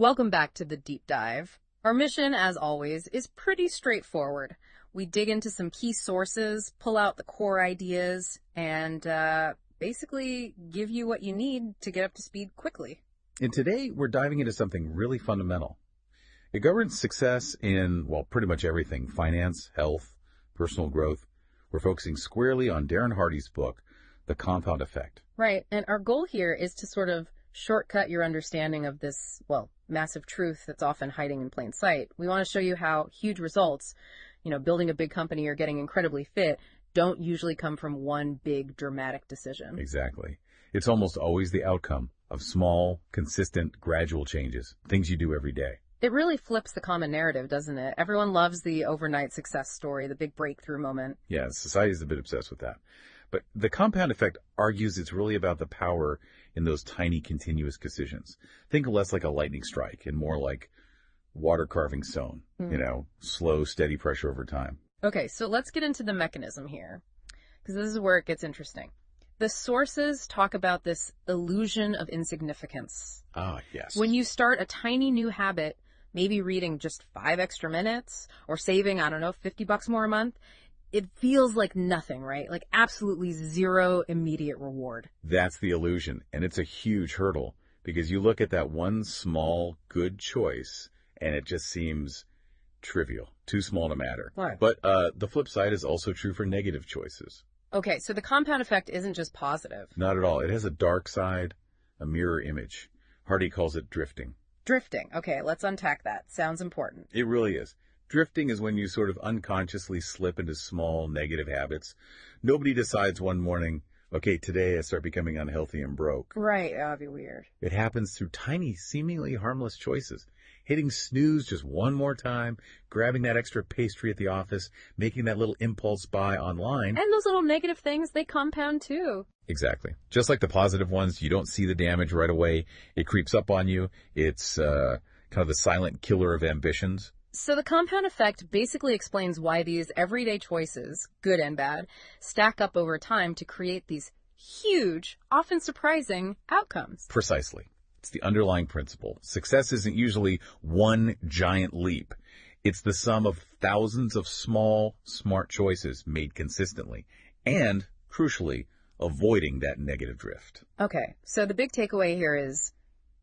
Welcome back to the deep dive. Our mission, as always, is pretty straightforward. We dig into some key sources, pull out the core ideas, and basically give you what you need to get up to speed quickly. And today, we're diving into something really fundamental. It governs success in, well, pretty much everything: finance, health, personal growth. We're focusing squarely on Darren Hardy's book, The Compound Effect. Right, and our goal here is to sort of shortcut your understanding of this, well, massive truth that's often hiding in plain sight. We want to show you how huge results, building a big company or getting incredibly fit, don't usually come from one big dramatic decision. Exactly. It's almost always the outcome of small, consistent, gradual changes, things you do every day. It really flips the common narrative, doesn't it? Everyone loves the overnight success story, the big breakthrough moment. Yeah, society's a bit obsessed with that. But the compound effect argues it's really about the power in those tiny, continuous decisions. Think less like a lightning strike and more like water carving stone, slow, steady pressure over time. Okay, so let's get into the mechanism here, because this is where it gets interesting. The sources talk about this illusion of insignificance. Ah, yes. When you start a tiny new habit, maybe reading just 5 extra minutes or saving, $50 more a month, it feels like nothing, right? Like absolutely zero immediate reward. That's the illusion. And it's a huge hurdle because you look at that one small good choice and it just seems trivial, too small to matter. Right. But the flip side is also true for negative choices. Okay, so the compound effect isn't just positive. Not at all. It has a dark side, a mirror image. Hardy calls it drifting. Drifting. Okay, let's unpack that. Sounds important. It really is. Drifting is when you sort of unconsciously slip into small negative habits. Nobody decides one morning, okay, today I start becoming unhealthy and broke. Right, that'd be weird. It happens through tiny, seemingly harmless choices. Hitting snooze just one more time, grabbing that extra pastry at the office, making that little impulse buy online. And those little negative things, they compound too. Exactly. Just like the positive ones, you don't see the damage right away. It creeps up on you. It's kind of the silent killer of ambitions. So the compound effect basically explains why these everyday choices, good and bad, stack up over time to create these huge, often surprising outcomes. Precisely. It's the underlying principle. Success isn't usually one giant leap. It's the sum of thousands of small, smart choices made consistently and, crucially, avoiding that negative drift. Okay, so the big takeaway here is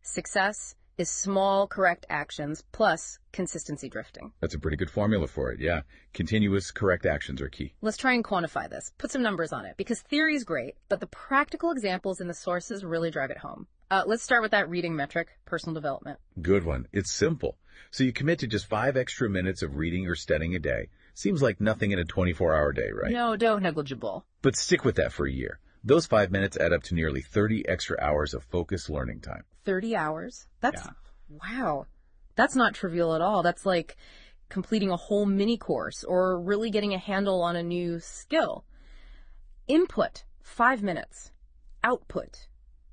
success is small, correct actions plus consistency drifting. That's a pretty good formula for it, yeah. Continuous, correct actions are key. Let's try and quantify this. Put some numbers on it, because theory is great, but the practical examples in the sources really drive it home. Let's start with that reading metric, personal development. Good one. It's simple. So you commit to just 5 extra minutes of reading or studying a day. Seems like nothing in a 24-hour day, right? No, don't negligible. But stick with that for a year. Those 5 minutes add up to nearly 30 extra hours of focused learning time. 30 hours? Wow. That's not trivial at all. That's like completing a whole mini course or really getting a handle on a new skill. Input, 5 minutes. Output,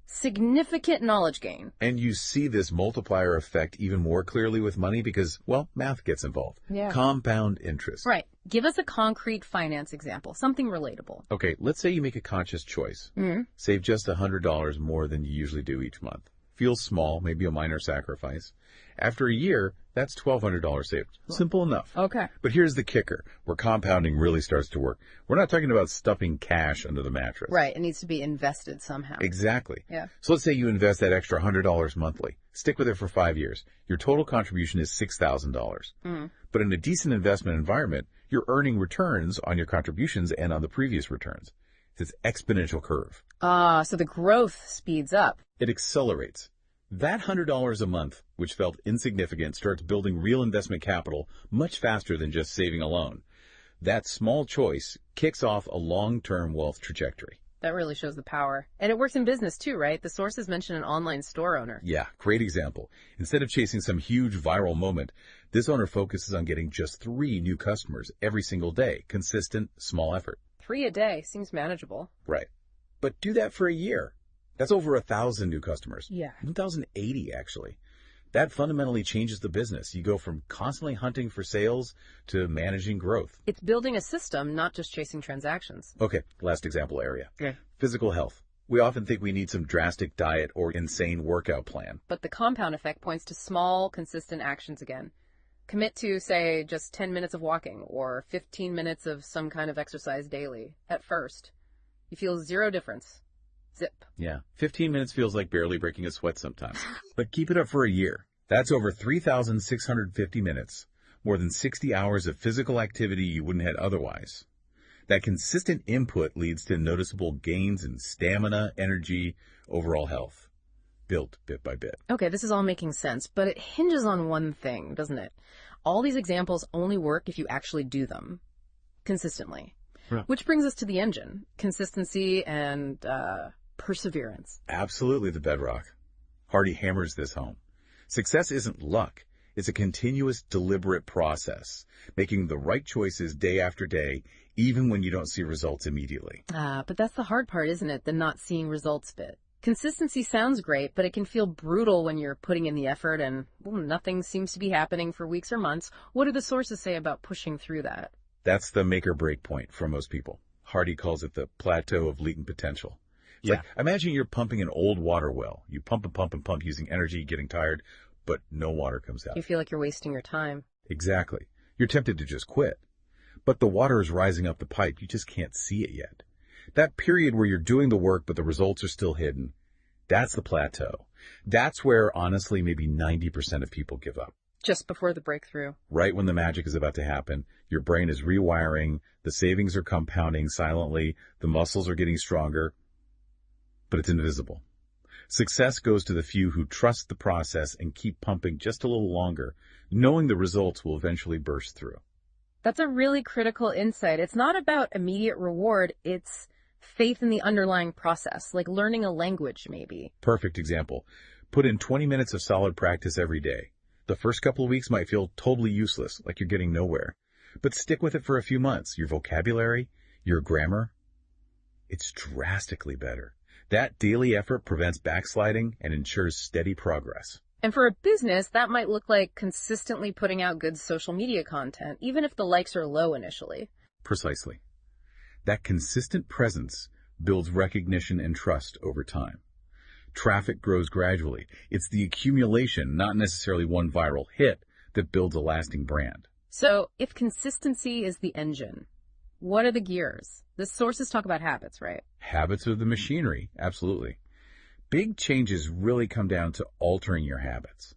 significant knowledge gain. And you see this multiplier effect even more clearly with money because, well, math gets involved. Yeah. Compound interest. Right. Give us a concrete finance example, something relatable. Okay, let's say you make a conscious choice. Save just $100 more than you usually do each month. Feels small, maybe a minor sacrifice. After a year, that's $1,200 saved. Simple enough. Okay. But here's the kicker, where compounding really starts to work. We're not talking about stuffing cash under the mattress. Right. It needs to be invested somehow. Exactly. Yeah. So let's say you invest that extra $100 monthly. Stick with it for 5 years. Your total contribution is $6,000. But in a decent investment environment, you're earning returns on your contributions and on the previous returns. It's this exponential curve. So the growth speeds up. It accelerates. That $100 a month, which felt insignificant, starts building real investment capital much faster than just saving alone. That small choice kicks off a long-term wealth trajectory. That really shows the power. And it works in business too, right? The sources mention an online store owner. Yeah, great example. Instead of chasing some huge viral moment, this owner focuses on getting just 3 new customers every single day. Consistent, small effort. 3 a day seems manageable. Right. But do that for a year. That's over 1,000 new customers. Yeah. 1,080, actually. That fundamentally changes the business. You go from constantly hunting for sales to managing growth. It's building a system, not just chasing transactions. Okay, last example area. Yeah. Physical health. We often think we need some drastic diet or insane workout plan. But the compound effect points to small, consistent actions again. Commit to, say, just 10 minutes of walking or 15 minutes of some kind of exercise daily. At first, you feel zero difference. Zip. Yeah, 15 minutes feels like barely breaking a sweat sometimes. But keep it up for a year. That's over 3,650 minutes, more than 60 hours of physical activity you wouldn't have otherwise. That consistent input leads to noticeable gains in stamina, energy, overall health, built bit by bit. Okay, this is all making sense, but it hinges on one thing, doesn't it? All these examples only work if you actually do them consistently. Right. Which brings us to the engine, consistency and perseverance. Absolutely the bedrock. Hardy hammers this home. Success isn't luck. It's a continuous, deliberate process, making the right choices day after day, even when you don't see results immediately. But that's the hard part, isn't it? The not seeing results bit. Consistency sounds great, but it can feel brutal when you're putting in the effort and nothing seems to be happening for weeks or months. What do the sources say about pushing through that? That's the make or break point for most people. Hardy calls it the plateau of latent potential. It's like, imagine you're pumping an old water well. You pump and pump and pump using energy, getting tired, but no water comes out. You feel like you're wasting your time. Exactly. You're tempted to just quit. But the water is rising up the pipe. You just can't see it yet. That period where you're doing the work, but the results are still hidden, that's the plateau. That's where, honestly, maybe 90% of people give up. Just before the breakthrough. Right when the magic is about to happen, your brain is rewiring, the savings are compounding silently, the muscles are getting stronger, but it's invisible. Success goes to the few who trust the process and keep pumping just a little longer, knowing the results will eventually burst through. That's a really critical insight. It's not about immediate reward. It's faith in the underlying process, like learning a language, maybe. Perfect example. Put in 20 minutes of solid practice every day. The first couple of weeks might feel totally useless, like you're getting nowhere. But stick with it for a few months. Your vocabulary, your grammar, it's drastically better. That daily effort prevents backsliding and ensures steady progress. And for a business, that might look like consistently putting out good social media content, even if the likes are low initially. Precisely. That consistent presence builds recognition and trust over time. Traffic grows gradually. It's the accumulation, not necessarily one viral hit, that builds a lasting brand. So if consistency is the engine, what are the gears? The sources talk about habits, right? Habits are the machinery, absolutely. Big changes really come down to altering your habits,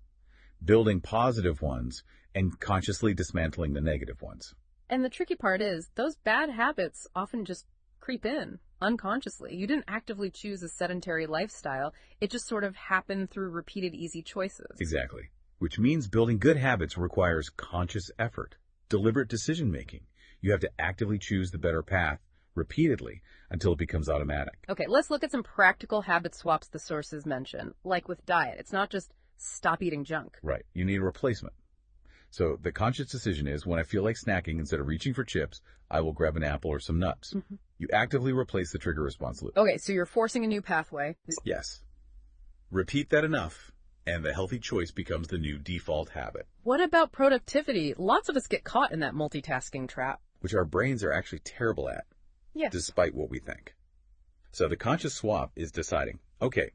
building positive ones, and consciously dismantling the negative ones. And the tricky part is, those bad habits often just creep in unconsciously. You didn't actively choose a sedentary lifestyle. It just sort of happened through repeated easy choices. Exactly. Which means building good habits requires conscious effort, deliberate decision-making. You have to actively choose the better path repeatedly until it becomes automatic. Okay, let's look at some practical habit swaps the sources mention. Like with diet, it's not just stop eating junk. Right. You need a replacement. So the conscious decision is, when I feel like snacking, instead of reaching for chips, I will grab an apple or some nuts. Mm-hmm. You actively replace the trigger response loop. Okay, so you're forcing a new pathway. Yes. Repeat that enough, and the healthy choice becomes the new default habit. What about productivity? Lots of us get caught in that multitasking trap. Which our brains are actually terrible at. Yes. Despite what we think. So the conscious swap is deciding, okay,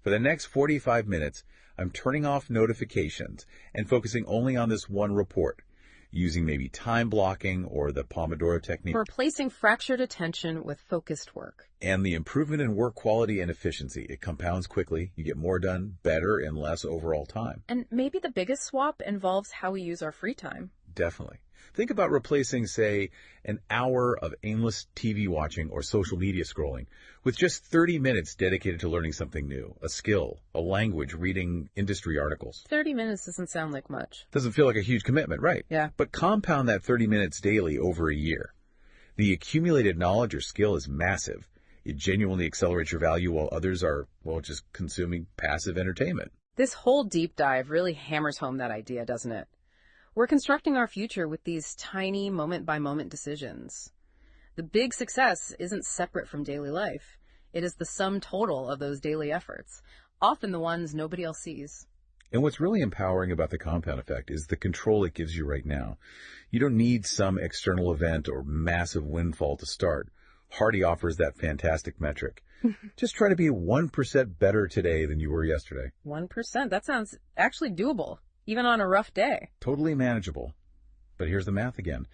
for the next 45 minutes, I'm turning off notifications and focusing only on this one report, using maybe time blocking or the Pomodoro technique. Replacing fractured attention with focused work. And the improvement in work quality and efficiency. It compounds quickly. You get more done, better, in less overall time. And maybe the biggest swap involves how we use our free time. Definitely. Think about replacing, say, an hour of aimless TV watching or social media scrolling with just 30 minutes dedicated to learning something new, a skill, a language, reading industry articles. 30 minutes doesn't sound like much. Doesn't feel like a huge commitment, right? Yeah. But compound that 30 minutes daily over a year. The accumulated knowledge or skill is massive. It genuinely accelerates your value while others are, well, just consuming passive entertainment. This whole deep dive really hammers home that idea, doesn't it? We're constructing our future with these tiny moment-by-moment decisions. The big success isn't separate from daily life. It is the sum total of those daily efforts, often the ones nobody else sees. And what's really empowering about the compound effect is the control it gives you right now. You don't need some external event or massive windfall to start. Hardy offers that fantastic metric. Just try to be 1% better today than you were yesterday. 1%. That sounds actually doable, even on a rough day. Totally manageable. But here's the math again.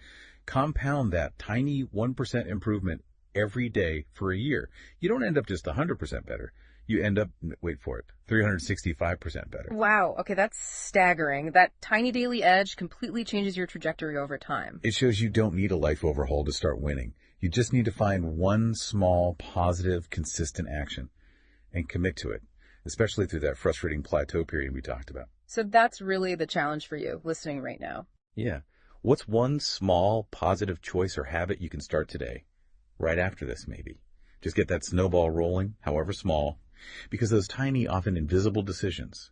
Compound that tiny 1% improvement every day for a year. You don't end up just 100% better. You end up, wait for it, 365% better. Wow. Okay, that's staggering. That tiny daily edge completely changes your trajectory over time. It shows you don't need a life overhaul to start winning. You just need to find one small, positive, consistent action and commit to it, especially through that frustrating plateau period we talked about. So that's really the challenge for you, listening right now. Yeah. What's one small, positive choice or habit you can start today? Right after this, maybe. Just get that snowball rolling, however small, because those tiny, often invisible decisions,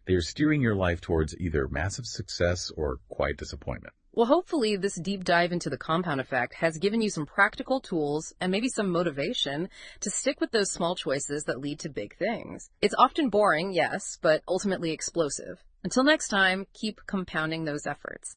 they are steering your life towards either massive success or quiet disappointment. Well, hopefully this deep dive into the compound effect has given you some practical tools and maybe some motivation to stick with those small choices that lead to big things. It's often boring, yes, but ultimately explosive. Until next time, keep compounding those efforts.